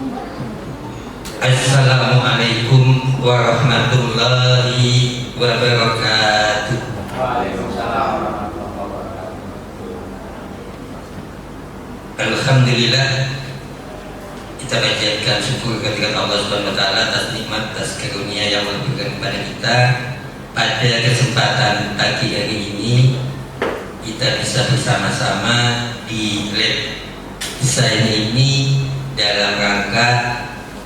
Assalamualaikum warahmatullahi wabarakatuh. Waalaikumsalam warahmatullahi wabarakatuh. Alhamdulillah, kita panjatkan syukur kehadirat Allah Subhanahu wa taala atas nikmat, atas karunia yang memberikan kepada kita. Pada kesempatan pagi hari ini kita bisa bersama-sama di lab desain ini dalam rangka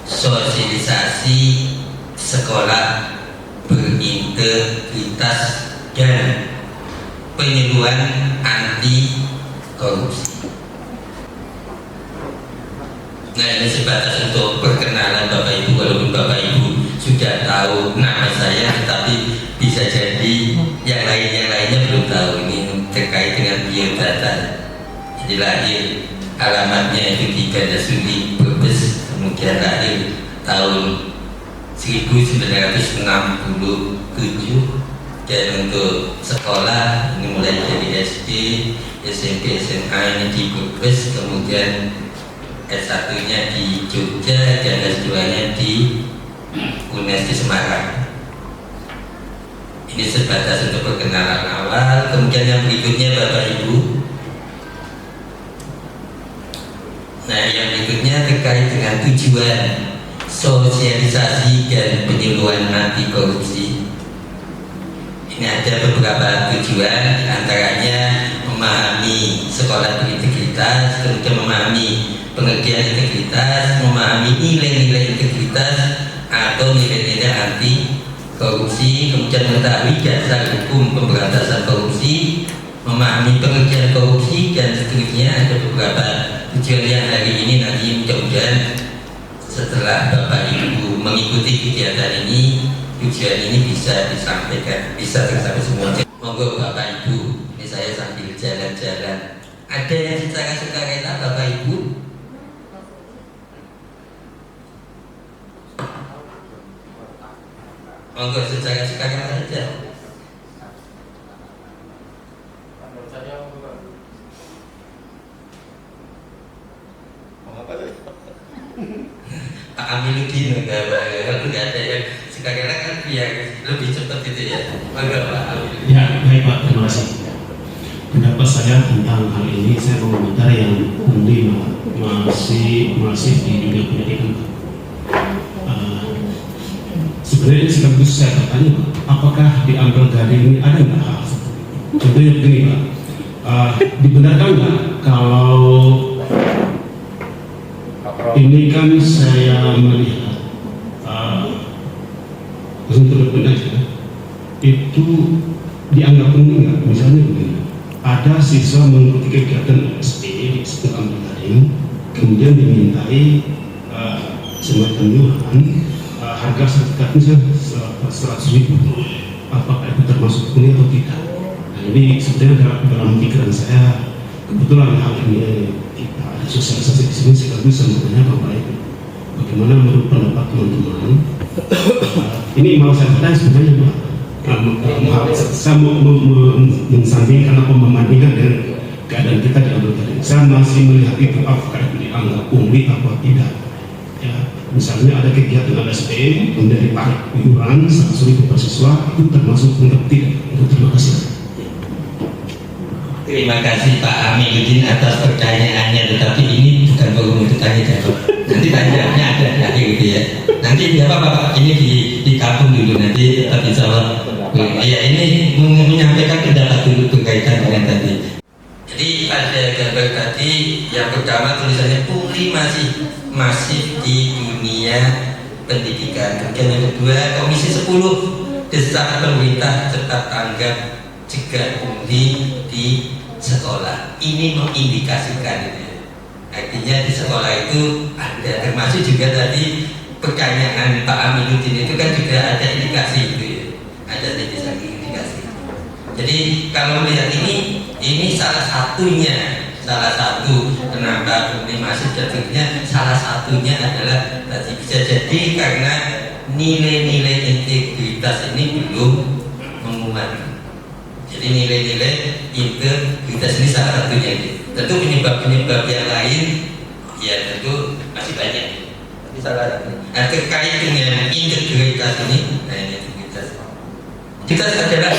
sosialisasi sekolah berintegritas dan penyuluhan anti korupsi. Nah, ini sebatas untuk perkenalan Bapak Ibu, walaupun Bapak Ibu sudah tahu nama saya, tetapi bisa jadi yang lainnya belum tahu. Ini terkait dengan biodata. Jadi lahir alamatnya itu di Gandasuli, Brebes, kemudian lahir tahun 1967, dan untuk sekolah ini mulai dari SD, SMP, SMA ini di Brebes, kemudian S1-nya di Jogja dan S2-nya di UNES di Semarang. Ini sebatas untuk perkenalan awal. Kemudian yang berikutnya Bapak Ibu, nah yang berikutnya terkait dengan tujuan sosialisasi dan penyuluhan anti korupsi. Ini ada beberapa tujuan, diantaranya memahami sekolah berintegritas, kemudian memahami pengertian integritas, memahami nilai-nilai integritas atau nilai-nilai anti korupsi, kemudian mengetahui dasar hukum pemberantasan korupsi, memahami pengertian korupsi, dan seterusnya. Ada beberapa tujuan yang hari ini nanti mudah-mudahan setelah Bapak Ibu mengikuti kegiatan ini, tujuan ini bisa disampaikan, bisa tercapai semuanya. Monggo Bapak Ibu, ini saya sambil jalan-jalan. Ada yang secara sukarela Bapak Ibu? Monggo secara sukarela saja. Pak Aminuddin kalau nggak ada yang sukarela kan biar lebih cepat gitu ya. Monggo Pak Aminuddin. Ya, baik Pak, terima kasih. Pendapat saya tentang hal ini, saya mengomentari yang undi masih di dunia pendidikan. Sebenarnya ini sekaligus saya bertanya Pak, apakah diambil dari ini ada nggak hal seperti itu? Contohnya begini Pak, dibenarkan nggak kalau ini kan saya melihat untuk aja itu dianggap penting nggak? Misalnya begini, ada siswa mengikuti kegiatan SP di sekolah daring, kemudian dimintai semacam yuran, harga sertifikat misalnya 100.000, apakah itu termasuk kuliah atau tidak? Nah, ini sebenarnya dalam pikiran saya, kebetulan hal ini kita ada sosialisasi di sini sekaligus sebenarnya Bapak Ibu, bagaimana menurut pendapat teman-teman? Ini mau saya tanya sebenarnya Pak, saya mau mensandingkan atau membandingkan dengan keadaan kita di Ambil Daring. Saya masih melihat itu apakah itu dianggap pungli atau tidak. Ya, misalnya ada kegiatan LSPM, kemudian ditarik iuran 100.000 per siswa, itu termasuk untuk tidak? Terima kasih. Terima kasih Pak Aminuddin atas pertanyaannya, tetapi ini bukan forum untuk tanya jawab. Nanti tanya jawabnya ada di akhir gitu ya. Nanti apa Pak, ini ditampung dulu, nanti tetap dijawab. Ya, ini menyampaikan pendapat dulu berkaitan dengan tadi. Jadi pada gambar tadi yang pertama tulisannya pungli masih di dunia pendidikan. Kemudian yang kedua, Komisi 10 desak pemerintah cepat tanggap cegah pungli di sekolah. Ini mengindikasikan gitu ya. Artinya di sekolah itu ada, termasuk juga tadi pertanyaan Pak Aminuddin itu kan juga ada indikasi gitu ya. Ada indikasi. Jadi kalau melihat ini salah satunya, salah satu kenapa pungli masih jatuhnya, salah satunya adalah tadi bisa jadi karena nilai-nilai integritas ini belum menguat. Jadi nilai-nilai integritas ini salah satunya. Tentu penyebab-penyebab yang lain ya tentu masih banyak. tapi salah. Nah, terkait dengan integritas ini, nah ini integritas. Kita adalah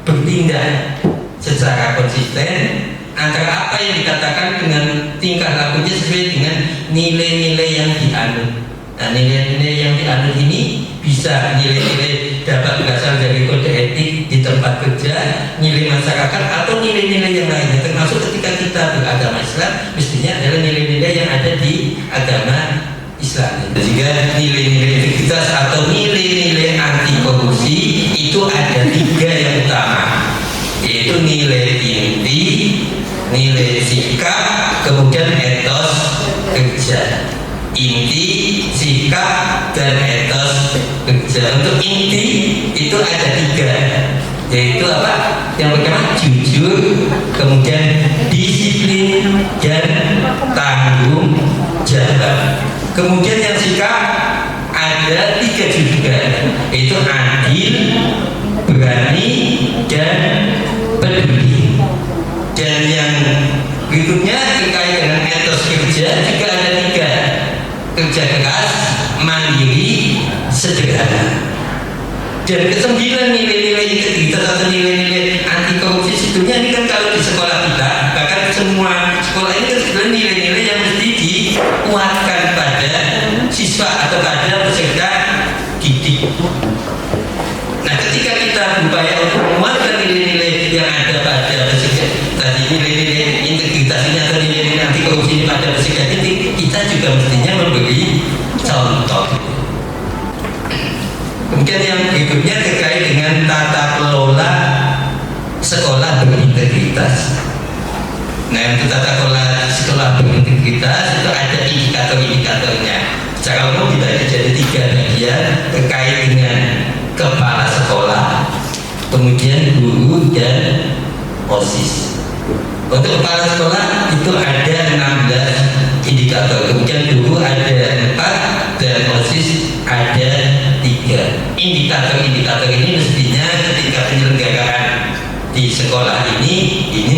bertindak secara konsisten antara apa yang dikatakan dengan tingkah lakunya sesuai dengan nilai-nilai yang dianut. Nah, nilai-nilai yang dianut ini bisa nilai-nilai dapat berasal dari kode etik di tempat kerja, nilai masyarakat, atau nilai-nilai yang lainnya. Termasuk ketika kita beragama Islam, mestinya adalah nilai-nilai yang ada di agama Islam. Sehingga nilai-nilai integritas atau nilai-nilai anti korupsi itu ada 3 yang utama, yaitu nilai inti, nilai sikap, kemudian etos kerja. Inti, sikap, dan etos kerja. Untuk inti itu ada 3, yaitu apa? Yang pertama jujur, kemudian disiplin, dan tanggung jawab. Kemudian yang sikap ada 3 juga, yaitu adil, berani, dan peduli. Dan yang berikutnya terkait dengan etos kerja juga ada 3, kerja keras, mandiri, sederhana. Dan ke-9 nilai-nilai integritas atau nilai-nilai anti korupsi sebetulnya ini kan kalau di sekolah kita, bahkan semua sekolah ini kan sebenarnya nilai-nilai yang mesti dikuatkan pada siswa atau pada peserta didik. Nah, ketika kita berupaya untuk menguatkan nilai-nilai yang ada pada peserta tadi, nilai-nilai integritas ini atau nilai-nilai anti korupsi ini pada peserta didik, kita juga mestinya memberi contoh. Kemudian yang berikutnya terkait dengan tata kelola sekolah berintegritas. Nah, untuk tata kelola sekolah berintegritas itu ada indikator-indikatornya. Secara umum dibagi jadi 3 bagian terkait dengan kepala sekolah, kemudian guru, dan OSIS. Untuk kepala sekolah itu ada 16 indikator, kemudian guru ada 4, dan OSIS ada 3. Indikator-indikator ini mestinya ketika penyelenggaraan di sekolah ini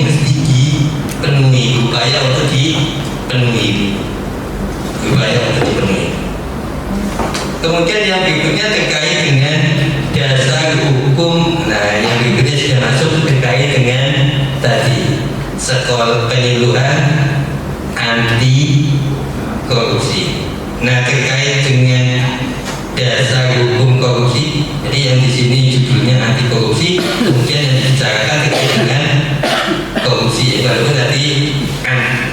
mesti dipenuhi, upaya untuk dipenuhi. Kemudian yang berikutnya terkait dengan dasar hukum. Nah, yang berikutnya sudah masuk terkait dengan tadi sekolah penyuluhan anti korupsi. Nah, terkait dengan dasar hukum korupsi, jadi yang di sini judulnya anti korupsi, kemudian yang dibicarakan terkait dengan korupsi. Walaupun tadi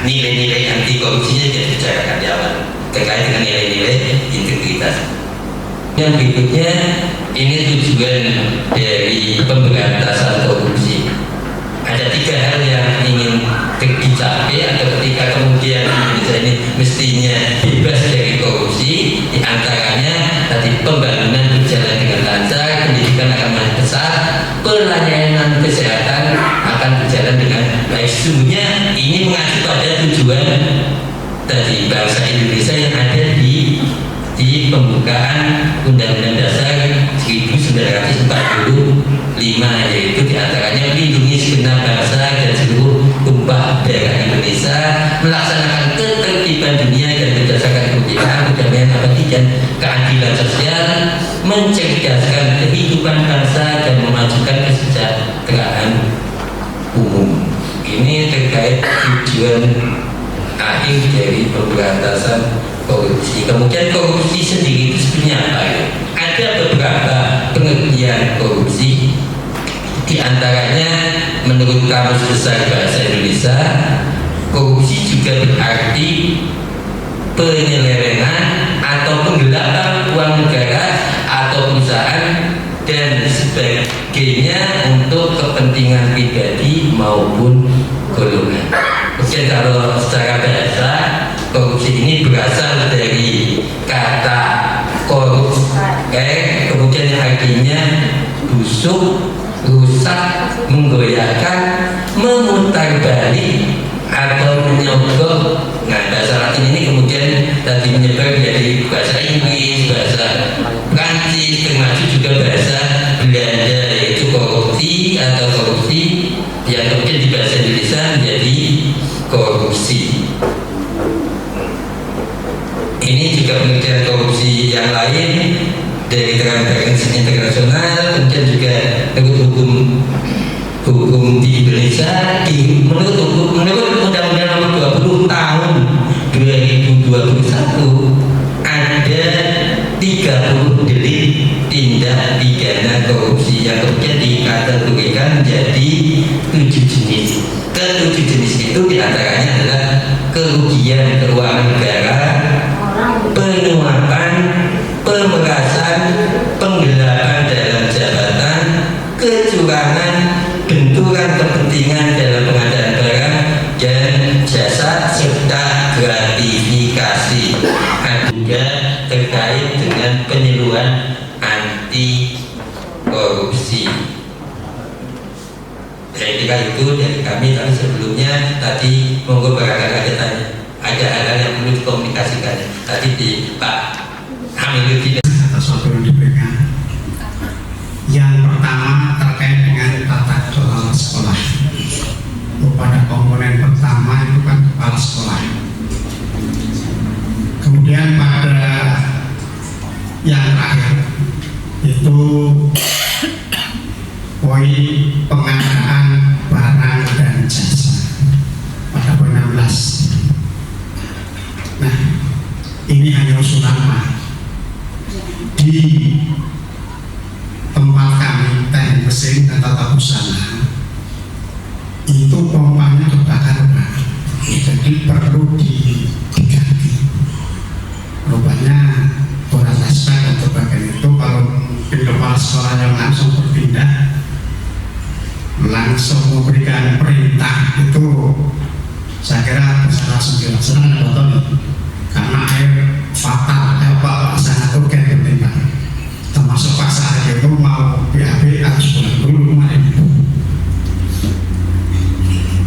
nilai-nilai anti korupsinya sudah dibicarakan di awal terkait dengan nilai-nilai integritas. Yang berikutnya ini tujuan dari pemberantasan korupsi. Ada 3 hal yang ingin dicapai atau ketika kemudian Indonesia ini mestinya bebas dari korupsi. Di antaranya tadi pembangunan berjalan dengan lancar, pendidikan akan makin besar, pelayanan kesehatan akan berjalan dengan baik. Sesungguhnya ini mengacu pada tujuan dari bangsa Indonesia yang ada di pembukaan Undang-Undang Dasar 1945, yaitu diantaranya melindungi segenap bangsa dan seluruh tumpah darah Indonesia, melaksanakan ketertiban dunia dan berdasarkan kebijakan perdamaian abadi dan keadilan sosial, mencerdaskan kehidupan bangsa dan memajukan kesejahteraan umum. Ini terkait tujuan akhir dari pemberantasan korupsi. Kemudian korupsi sendiri itu sebenarnya apa ya? Ada beberapa pengertian korupsi. Di antaranya menurut Kamus Besar Bahasa Indonesia, korupsi juga berarti penyelewengan atau penggelapan uang negara atau perusahaan dan sebagainya untuk kepentingan pribadi maupun golongan. Kemudian kalau secara bahasa, korupsi ini berasal dari kata korup, kemudian yang artinya busuk, rusak, menggoyahkan, memutar balik, atau menyogok. Nah, bahasa Latin ini kemudian tadi menyebar menjadi bahasa Inggris, bahasa Prancis, termasuk juga bahasa Belanda, yaitu korupsi atau korupsi yang kemudian di bahasa Indonesia menjadi korupsi. Ini juga pengertian korupsi yang lain dari transparansi internasional, kemudian juga hukum di Indonesia menurut Undang-Undang Nomor 20 Tahun 2021 ada 30 delik tindak pidana korupsi yang kemudian dikategorikan menjadi 7 jenis. Ke-7 jenis itu diantaranya adalah kerugian keuangan negara, penyuapan, pemerasan, penggelapan dalam jabatan, kecurangan, benturan kepentingan dalam pengadaan barang dan jasa, serta gratifikasi. Juga terkait dengan penyeluruhan anti korupsi. Saya kira itu dari kami, tapi sebelumnya tadi monggo barangkali ada hal-hal yang perlu dikomunikasikan tadi di Pak Hamiduddin. Atas waktu yang diberikan. Yang pertama terkait dengan tata kelola sekolah. Pada komponen pertama itu kan kepala sekolah. Kemudian pada yang terakhir itu poin pengadaan barang dan jasa pada poin 16. Nah, ini hanya usulan Pak. Di tempat kami teknik mesin dan tata busana itu pompanya kebakar Pak. Jadi perlu diganti. Rupanya kurang aspek untuk bagian itu. Kalau di kepala sekolah yang langsung berpindah, langsung memberikan perintah itu, saya kira bisa langsung dilaksanakan betul, karena air fatal, sangat urgen bertindak. Termasuk Pak Sahid itu mau BAB harus bulan dulu kemarin.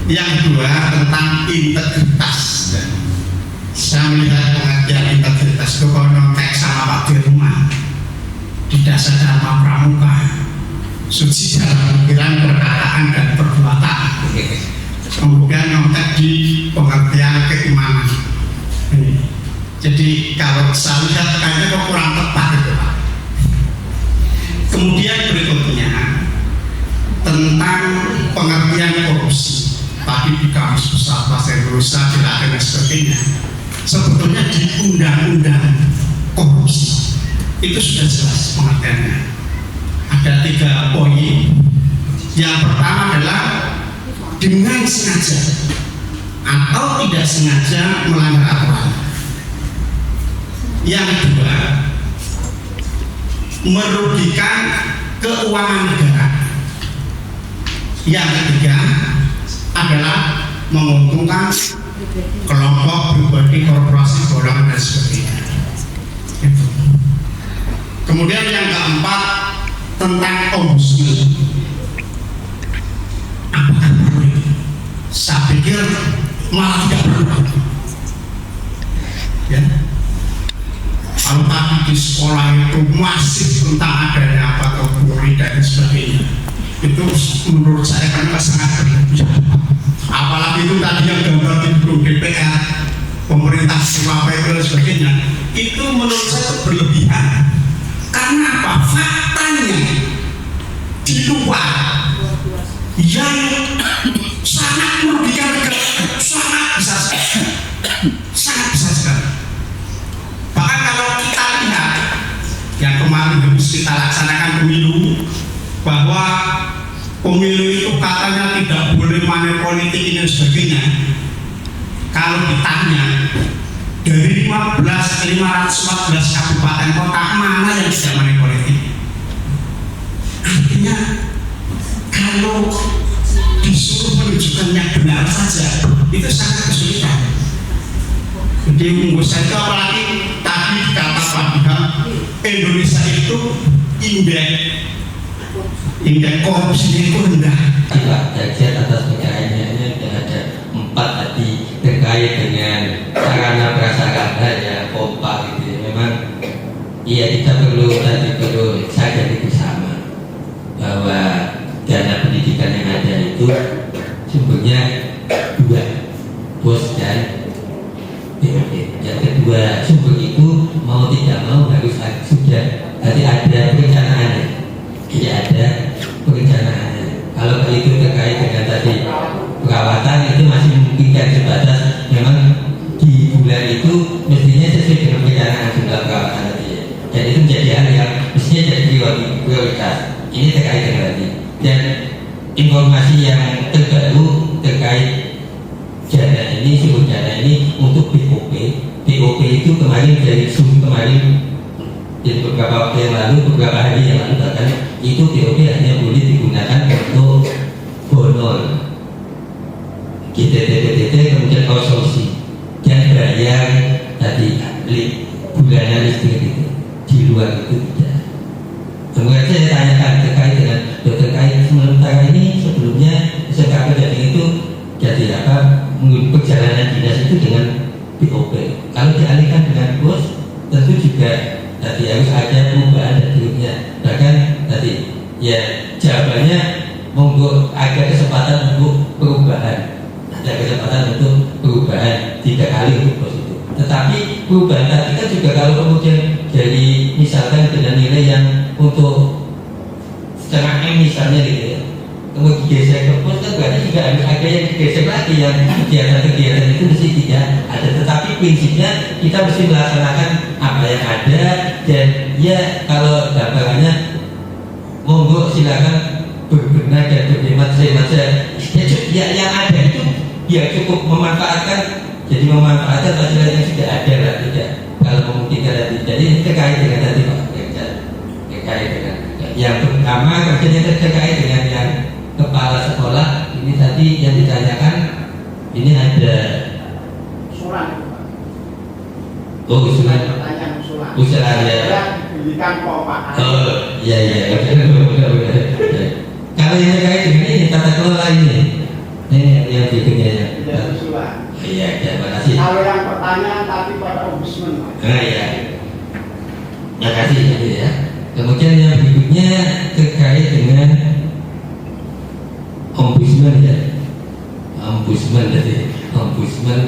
Yang kedua tentang integritas. Saya melihat pengertian integritas itu kalau nontek sama Pak di rumah, di dasar dharma pramuka, suci dalam pikiran, perkataan dan perbuatan. Kemudian nontek di pengertian keimanan. Jadi kalau saya lihat kayaknya kok kurang tepat itu Pak. Kemudian berikutnya tentang pengertian korupsi. Tadi di kamus besar bahasa Indonesia tidak dan sebagainya. Sebetulnya di undang-undang korupsi itu sudah jelas pengertiannya. Ada 3 poin. Yang pertama adalah dengan sengaja atau tidak sengaja melanggar aturan. Yang kedua, merugikan keuangan negara. Yang ketiga adalah menguntungkan kelompok, pribadi, korporasi, golongan dan sebagainya. Itu. Kemudian yang keempat tentang ombudsman. Apakah perlu? Saya pikir malah tidak perlu. Ya. Kalau tadi di sekolah itu masih tentang adanya apa kategori dan sebagainya, itu menurut saya kan sangat berlebihan. Apalagi itu tadi yang gambar di gedung DPR, pemerintah Surabaya dan sebagainya, itu menurut saya itu berlebihan. Karena apa? Faktanya di luar yang sangat merugikan negara, sangat besar sekali, sangat besar sekali. Bahkan kalau kita lihat yang kemarin habis kita laksanakan pemilu, bahwa pemilu itu katanya tidak boleh money politik ini dan sebagainya. Kalau ditanya dari 514 kabupaten kota mana yang tidak money politik, artinya kalau disuruh menunjukkan yang benar saja itu sangat kesulitan. Jadi menurut saya itu apalagi tadi kata Pak Bidang, Indonesia itu indeks korupsinya itu rendah. Pak Jaksa atas pertanyaannya ada 4 tadi terkait dengan sarana prasarana ya pompa gitu ya. Memang iya kita perlu sadari bersama bahwa dana pendidikan yang ada itu sumbernya 2, bos dan BUMD. Yang kedua sumber itu intinya sesuai dengan perencanaan jumlah perawatan tadi ya. Dan itu menjadi hal yang mestinya jadi prioritas. Ini terkait dengan tadi. Dan informasi yang terbaru terkait dana ini, sumber dana ini untuk BOP. BOP itu kemarin dari Zoom kemarin, di beberapa waktu yang lalu, beberapa hari yang lalu bahkan itu BOP hanya boleh digunakan untuk honor, GTT, kemudian konsumsi dan bayar tadi bulanan listrik itu. Di luar itu tidak. Kemudian saya tanyakan terkait dengan terkait sementara ini sebelumnya sekarang jadi itu jadi apa perjalanan dinas itu dengan BOP. Kalau dialihkan dengan bos tentu juga tadi harus ada perubahan dan berikutnya. Bahkan tadi ya jawabannya monggo ada kesempatan untuk perubahan, ada kesempatan untuk perubahan 3 kali untuk bos itu. Tetapi perubahan tadi kan juga kalau kemudian dari misalkan dengan nilai yang untuk secara M misalnya gitu ya, kemudian digeser ke pos kan berarti juga harus ada yang digeser lagi yang kegiatan-kegiatan itu mesti tidak ada. Tetapi prinsipnya kita mesti melaksanakan apa yang ada dan ya kalau gambarannya monggo silakan berbenah dan berhemat saja. Ya yang ada itu ya cukup memanfaatkan, jadi memanfaatkan fasilitas yang sudah ada lah, tidak kalau memungkinkan tadi. Jadi ini terkait dengan tadi Pak, terkait dengan yang pertama kerjanya terkait dengan yang kepala sekolah ini tadi yang ditanyakan ini ada usulan. usulan Usulan ya. Diberikan Pak. Oh iya udah. Kalau yang terkait dengan ini tata kelola ini yang berikutnya ya. Usulan. Iya, terima kasih. Kalau yang pertanyaan tapi pada ombudsman. Nah ya, terima kasih ya. Kemudian yang berikutnya terkait dengan ombudsman ya. Ombudsman tadi, ombudsman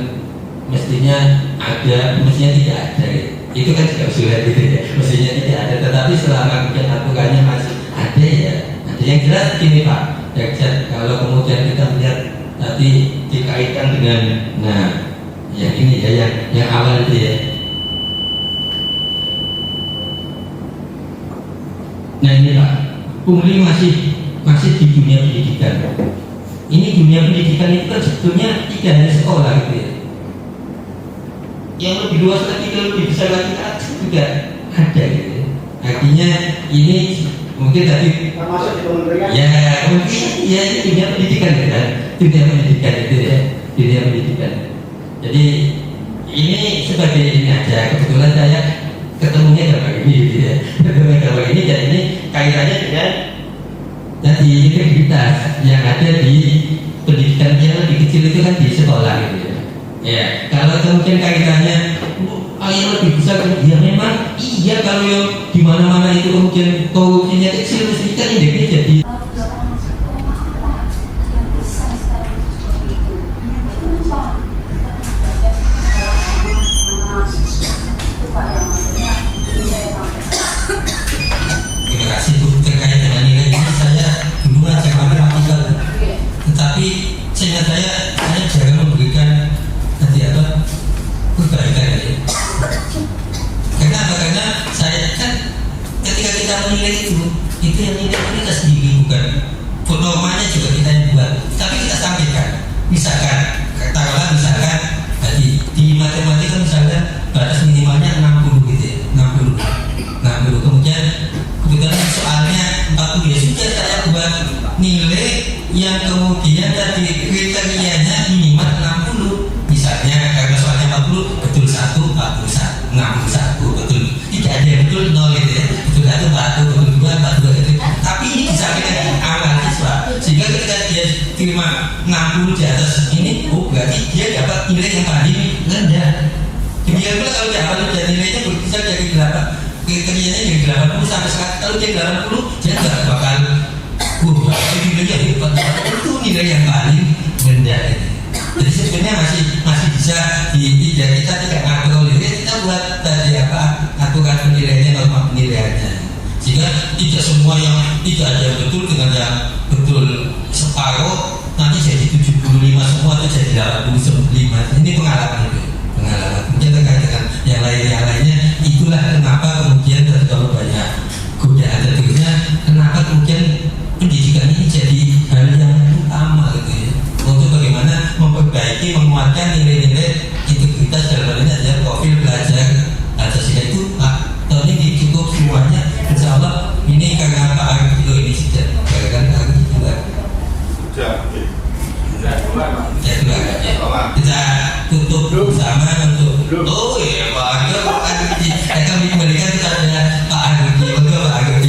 mestinya ada, mestinya tidak ada. Itu kan juga sulit gitu ya. Mestinya tidak ada, tetapi selama kemudian aturannya masih ada ya. Ada yang jelas begini Pak. Kalau kemudian kita melihat tadi dikaitkan dengan, nah, yang ini ya, yang awal itu ya. Nah ini Pak, pungli masih di dunia pendidikan. Ini dunia pendidikan itu kan sebetulnya tidak hanya sekolah gitu ya. Yang lebih luas lagi, lebih besar lagi juga ada gitu ya. Artinya ini mungkin tadi Termasuk di kementerian. ya mungkin ya ini dunia pendidikan kan, dunia pendidikan itu ya, dunia pendidikan. Jadi ini sebagai ini aja, kebetulan saya ketemunya dalam ini gitu ya, ketemunya dalam ini dan ini kaitannya dengan tadi integritas yang ada di pendidikan yang lebih kecil itu kan di sekolah gitu ya. Ya kalau kemudian kaitannya yang lebih besar ya memang iya kalau yang di mana-mana itu kemudian korupsinya kecil mesti kan indeksnya jadi terima kasih Bu. Terkait dengan nilai ini saya dulu ngajak makan tetapi sehingga saya jarang memberikan tadi apa perbaikan ya. Karena apa? Karena saya kan ketika kita menilai itu yang nilai kita sendiri bukan normanya juga kita yang buat, tapi kita sampaikan. Misalkan katakanlah misalkan tadi di matematika misalkan batas minimalnya 60 gitu ya, 60 kemudian kebetulan soalnya 40 ya sudah saya buat nilai yang kemudian tadi kriterianya minimal 60 misalnya karena soalnya 40 betul 1 41 61 betul tidak ada yang betul 0 gitu ya, betul 1 40 betul 2 42 gitu. Tapi ini disampaikan awal siswa sehingga ketika dia terima 60 di atas ini berarti dia dapat nilai yang paling rendah. Demikian pula kalau dapat nilainya berkisar dari 8 kriterianya dari 80 sampai 100, kalau dia 80 dia nggak bakal nilainya hebat, itu nilai yang paling rendah. Jadi sebenarnya masih bisa tidak kita tidak ngatur nilai, kita buat tadi apa aturan penilaiannya, norma penilaiannya sehingga tidak semua yang tidak ada yang betul dengan yang betul separuh nanti jadi 75 semua itu jadi 85. Ini pengalaman itu, pengalaman. Mungkin terkait dengan yang lainnya. Itulah kenapa kemudian kalau banyak godaan terusnya, kenapa kemudian pendidikan ini jadi hal yang utama gitu ya, untuk bagaimana memperbaiki, menguatkan nilai-nilai integritas dalam hal ini adalah profil belajar Pancasila itu. Tahun ini cukup semuanya, insya Allah ini karena Pak Arif itu ini sudah berikan Arif juga. Kita tutup bersama untuk Pak Arif, kami kembalikan kepada Pak Arif, bagaimana Pak Arif?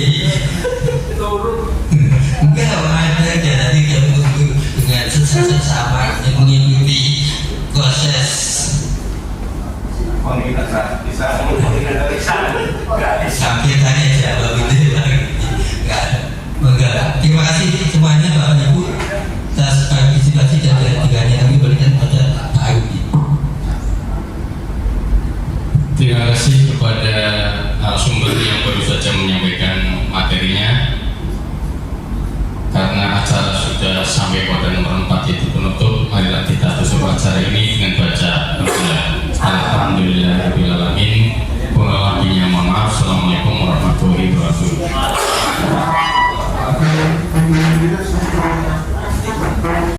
Enggak ada aja, nanti kita tunggu dengan sesama yang mengikuti proses. Sampai tanya jawab itu enggak. Terima kasih semuanya Bapak Ibu atas partisipasi dan ketiganya kami berikan pada Pak Arudi. Terima kasih kepada narasumber yang baru saja menyampaikan materinya. Karena acara sudah sampai pada nomor 4 yaitu penutup, marilah kita tutup acara ini dengan